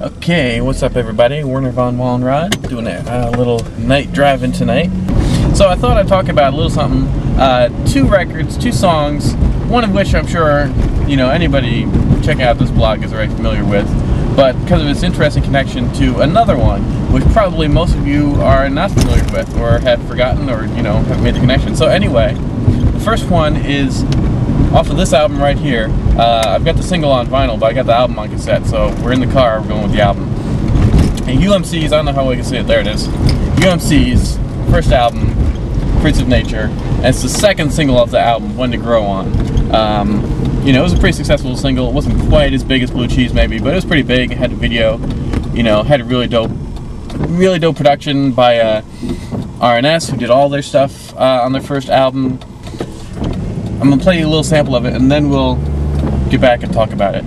Okay, what's up everybody? Werner Von Wallenrod doing a little night driving tonight. So I thought I'd talk about a little something, two records, two songs, one of which I'm sure, you know, anybody checking out this blog is already familiar with, but because of its interesting connection to another one, which probably most of you are not familiar with, or have forgotten, or, you know, haven't made the connection. So anyway, the first one is off of this album right here. I've got the single on vinyl, but I got the album on cassette, so we're in the car, we're going with the album. And UMC's, I don't know how I can say it, there it is. UMC's first album, Fruits of Nature, and it's the second single off the album, When to Grow On. You know, it was a pretty successful single. It wasn't quite as big as Blue Cheese maybe, but it was pretty big. It had a video, you know, had a really dope production by RNS, who did all their stuff on their first album. I'm going to play you a little sample of it, and then we'll get back and talk about it.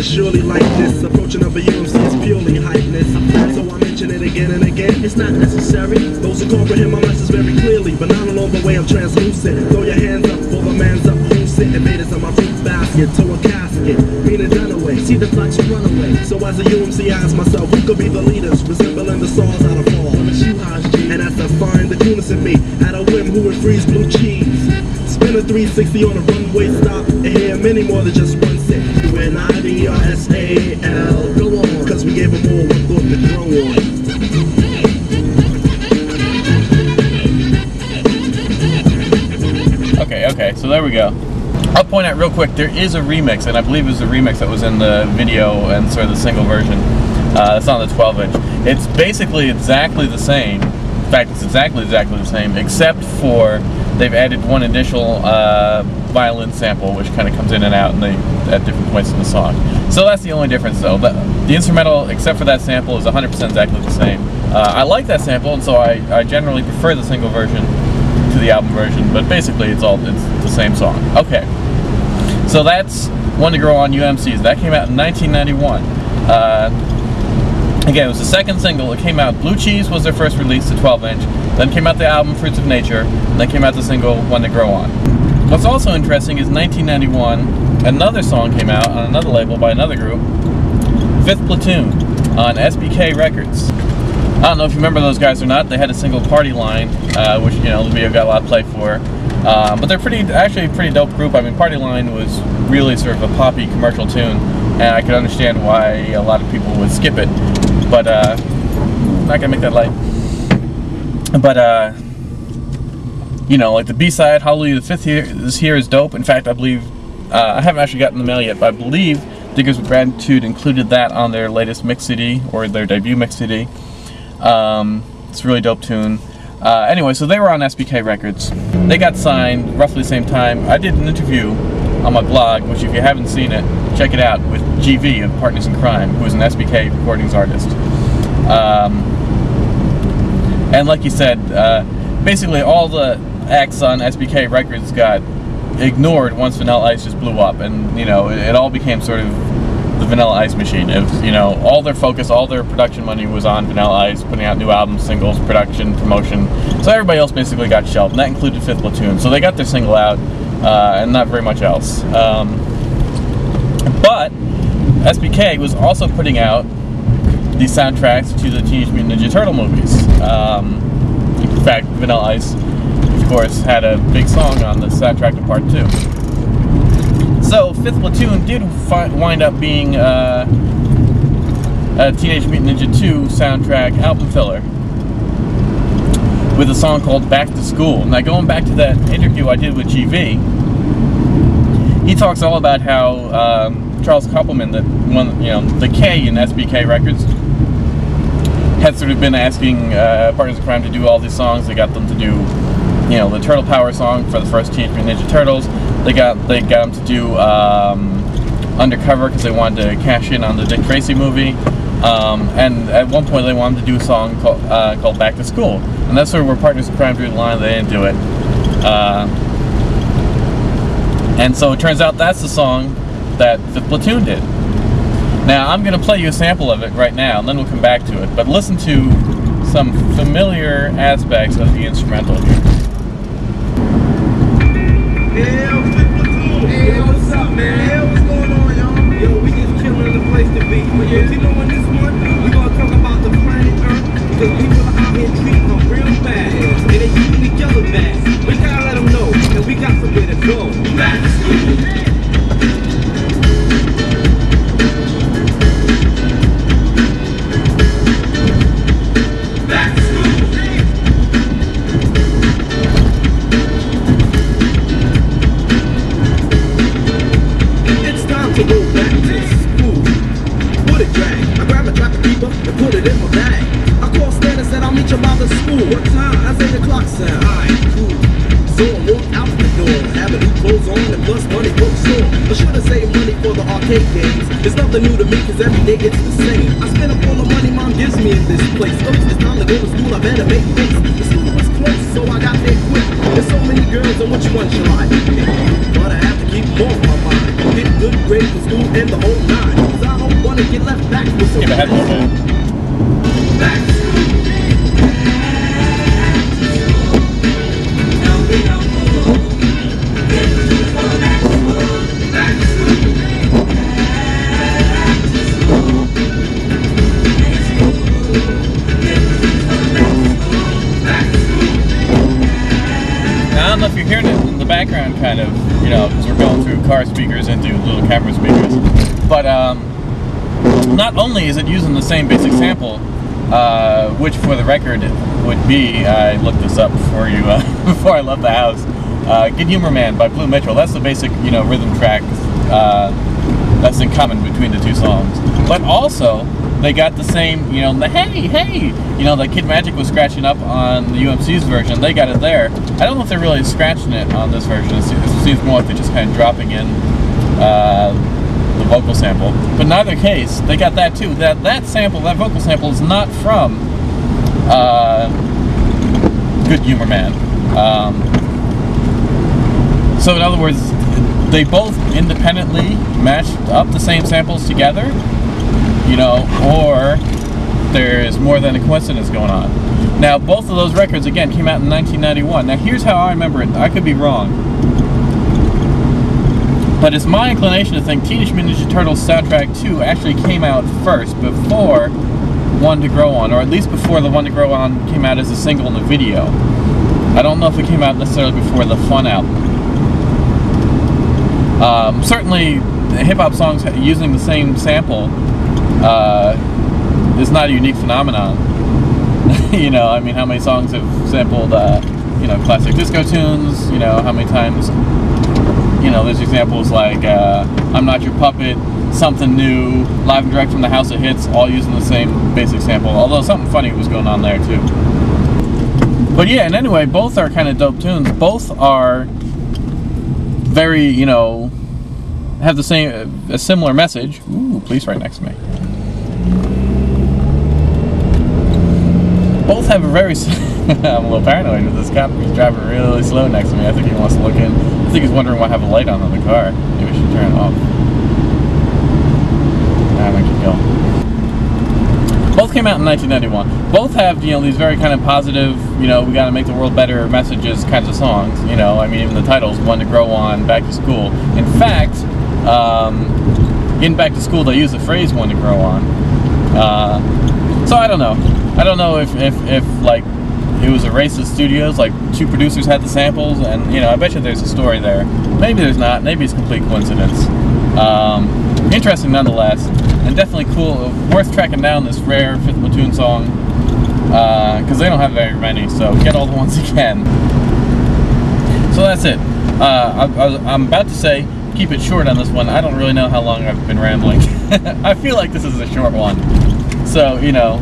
Surely like this, approaching of a UMC is purely hypeness. So I mention it again and again. It's not necessary. Those who comprehend my message very clearly, but not along the way I'm translucent. Throw your hands up, pull the man's up. Who's it? Invaders on my fruit basket, to a casket, meaning done away. See the thoughts you run away. So as a UMC, I ask myself, who could be the leaders, resembling the stars out of fall? And as I find the coolness in me, at a whim, who would freeze Blue Cheese? Spin a 360 on a runway stop, and hear many more than just one set. UNIDRSAL, go on, cause we gave them all one thought to grow on. Okay, so there we go. I'll point out real quick, there is a remix, and I believe it was a remix that was in the video and sort of the single version. It's on the 12-inch. It's basically exactly the same. In fact, it's exactly the same, except for they've added one additional violin sample, which kind of comes in and out at different points in the song. So that's the only difference, though. The instrumental, except for that sample, is 100% exactly the same. I like that sample, and so I generally prefer the single version to the album version, but basically it's the same song. Okay, so that's One to Grow On, UMC's. That came out in 1991. Again, it was the second single. It came out, Blue Cheese was their first release, the 12-inch. Then came out the album, Fruits of Nature. And then came out the single, When to Grow On. What's also interesting is 1991, another song came out on another label by another group, Fifth Platoon, on SBK Records. I don't know if you remember those guys or not. They had a single, Party Line, which, you know, the video got a lot of play for. But they're actually a pretty dope group. I mean, Party Line was really sort of a poppy commercial tune, and I could understand why a lot of people would skip it. But, I'm not gonna make that light. But, you know, like the B-side, Hallelujah the Fifth here is dope. In fact, I believe, I haven't actually gotten the mail yet, but I believe Diggers with Gratitude included that on their latest mix CD, or their debut mix CD. It's a really dope tune. Anyway, so they were on SBK Records. They got signed roughly the same time. I did an interview on my blog, which if you haven't seen it, check it out, with GV of Partners in Crime, who is an SBK recordings artist. And like you said, basically all the acts on SBK Records got ignored once Vanilla Ice just blew up, and you know, it all became sort of the Vanilla Ice machine. It was, you know, all their focus, all their production money was on Vanilla Ice, putting out new albums, singles, production, promotion. So everybody else basically got shelved, and that included Fifth Platoon. So they got their single out, and not very much else. But SBK was also putting out the soundtracks to the Teenage Mutant Ninja Turtle movies. In fact, Vanilla Ice, of course, had a big song on the soundtrack to Part 2. So, Fifth Platoon did wind up being a Teenage Mutant Ninja 2 soundtrack album filler with a song called Back to School. Now, going back to that interview I did with GV, he talks all about how Charles Koppelman, the K in SBK Records, had sort of been asking Partners in Crime to do all these songs. They got them to do, you know, the Turtle Power song for the first Teenage Mutant Ninja Turtles. They got them to do Undercover because they wanted to cash in on the Dick Tracy movie. And at one point they wanted to do a song called Back to School. And that's sort of where Partners in Crime drew the line. They didn't do it. And so it turns out that's the song that Fifth Platoon did. Now, I'm going to play you a sample of it right now, and then we'll come back to it. But listen to some familiar aspects of the instrumental here. Hey, yo, Fifth Platoon. Hey, yo, what's up, man? Hey, what's going on, y'all? Yo, we just chilling in the place to be. But yo, you know, in this one, we're going to talk about the planet Earth, because people are out here treating them real bad. And they treating each other bad. We gotta let them know that we got somewhere to go. Back to school. Back to school. It's time to go back to school. What a drag. I grab a traffic keeper and put it in my bag. I call Stan and said I'll meet you by the school. What time? I say the clock said, alright, cool. So I walk out the door, having new clothes on and plus money books on. I should've saved money for the arcade games. It's nothing new to me cause every day it's the same. I spend up all the money mom gives me in this place. Oops, it's time to go to school, I better make haste. The school was close, so I got there quick. There's so many girls, and which one shall I pick? But I have to keep them off my mind. Get good grades for school and the whole nine. Cause I don't wanna get left back with some back to school. Now, I don't know if you're hearing it in the background, kind of, you know, because we're going through car speakers into little camera speakers. But not only is it using the same basic sample, which for the record would be, I looked this up before you before I left the house. Good Humor Man by Blue Mitchell. That's the basic, you know, rhythm track that's in common between the two songs. But also, they got the same, you know, the hey, you know, that Kid Magic was scratching up on the UMC's version. They got it there. I don't know if they're really scratching it on this version. It seems more like they're just kind of dropping in the vocal sample. But in either case, they got that too. That sample, that vocal sample, is not from Good Humor Man. So in other words, they both independently matched up the same samples together, you know, or there's more than a coincidence going on. Now, both of those records, again, came out in 1991. Now, here's how I remember it. I could be wrong. But it's my inclination to think Teenage Mutant Ninja Turtles Soundtrack 2 actually came out first, before One to Grow On, or at least before the One to Grow On came out as a single in the video. I don't know if it came out necessarily before the Fun album. Certainly, hip-hop songs using the same sample is not a unique phenomenon. You know, I mean, how many songs have sampled, you know, classic disco tunes? You know, how many times, you know, there's examples like I'm Not Your Puppet, Something New, Live and Direct from the House of Hits, all using the same basic sample, although something funny was going on there too. But yeah, and anyway, both are kind of dope tunes. Both are very, you know, have the same, a similar message. Ooh, police right next to me. Both have a very, I'm a little paranoid with this cop. He's driving really slow next to me. I think he wants to look in. I think he's wondering why I have a light on the car. Maybe we should turn it off. I'm gonna keep going. Both came out in 1991. Both have, you know, these very kind of positive, you know, we gotta make the world better messages kinds of songs. You know, I mean, even the titles, One to Grow On, Back to School. In fact, in Back to School, they use the phrase One to Grow On. So I don't know. I don't know if like, it was a race of studios, like two producers had the samples, and, you know, I bet you there's a story there. Maybe there's not. Maybe it's complete coincidence. Interesting nonetheless, and definitely cool. Worth tracking down this rare Fifth Platoon song, because they don't have very many, so get all the ones you can. So that's it. I'm about to say, keep it short on this one. I don't really know how long I've been rambling. I feel like this is a short one. So, you know,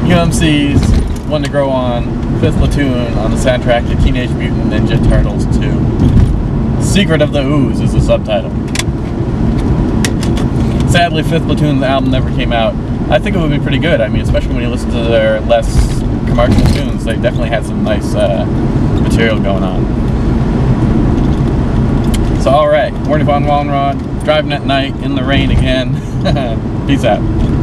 UMC's One to Grow On, Fifth Platoon on the soundtrack to Teenage Mutant Ninja Turtles 2. Secret of the Ooze is the subtitle. Sadly, Fifth Platoon's album never came out. I think it would be pretty good. I mean, especially when you listen to their less commercial tunes, they definitely had some nice material going on. So alright, Warnie Von Wallenrod, driving at night in the rain again. Peace out.